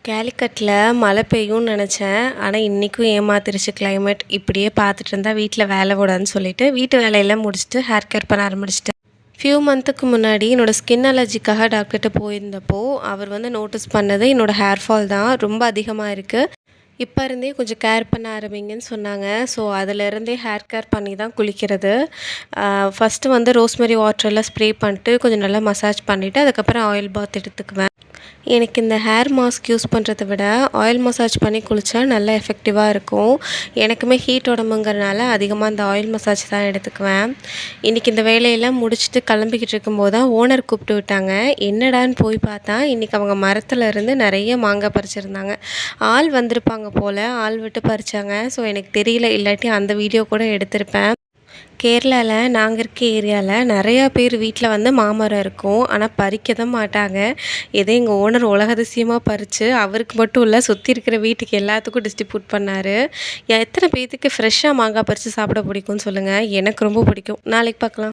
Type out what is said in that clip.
கேலிக்கட்டில் மழை பெய்யும்னு நினச்சேன். ஆனால் இன்றைக்கும் ஏமாத்திருச்சு கிளைமேட். இப்படியே பார்த்துட்டு இருந்தா வீட்டில் வேலை விடாதுன்னு சொல்லிட்டு வீட்டு வேலையெல்லாம் முடிச்சுட்டு ஹேர் கேர் பண்ண ஆரம்பிச்சிட்டேன். மந்த்துக்கு முன்னாடி என்னோடய ஸ்கின் அலர்ஜிக்காக டாக்டர்கிட்ட போயிருந்தப்போ அவர் நோட்டீஸ் பண்ணது என்னோடய ஹேர் ஃபால் தான் ரொம்ப அதிகமாக இருக்குது. இப்போ இருந்தே கொஞ்சம் கேர் பண்ண ஆரம்பிங்கன்னு சொன்னாங்க. ஸோ அதிலேருந்தே ஹேர் கேர் பண்ணி தான் குளிக்கிறது. ஃபஸ்ட்டு ரோஸ்மெரி வாட்டரில் ஸ்ப்ரே பண்ணிட்டு கொஞ்சம் நல்லா மசாஜ் பண்ணிவிட்டு அதுக்கப்புறம் ஆயில் பாத் எடுத்துக்குவேன். எனக்கு இந்த ஹேர் மாஸ்க் யூஸ் பண்ணுறத விட ஆயில் மசாஜ் பண்ணி குளித்தா நல்லா எஃபெக்டிவாக இருக்கும். எனக்குமே ஹீட் உடம்புங்கிறனால அதிகமாக இந்த ஆயில் மசாஜ் தான் எடுத்துக்குவேன். இன்றைக்கி இந்த வேலையெல்லாம் முடிச்சுட்டு கிளம்பிக்கிட்டு இருக்கும்போது தான் ஓனர் கூப்பிட்டு விட்டாங்க. என்னடான்னு போய் பார்த்தா இன்றைக்கி அவங்க மரத்தில் இருந்து நிறைய மாங்காய் பறிச்சிருந்தாங்க. ஆள் வந்திருப்பாங்க போல், ஆள் விட்டு பறித்தாங்க. ஸோ எனக்கு தெரியல, இல்லாட்டி அந்த வீடியோ கூட எடுத்திருப்பேன். கேரளாவில் நாங்கள் இருக்க ஏரியாவில் நிறையா பேர் வீட்டில் மாமரம் இருக்கும். ஆனால் பறிக்க தான் மாட்டாங்க. ஏதோ எங்கள் ஓனர் உலக அதிசயமாக பறித்து அவருக்கு மட்டும் இல்லை சுற்றி இருக்கிற வீட்டுக்கு எல்லாத்துக்கும் டிஸ்ட்ரிபியூட் பண்ணார். எத்தனை பேர்த்துக்கு ஃப்ரெஷ்ஷாக மாங்காய் பறித்து சாப்பிட பிடிக்கும்னு சொல்லுங்கள். எனக்கு ரொம்ப பிடிக்கும். நாளைக்கு பார்க்கலாம்.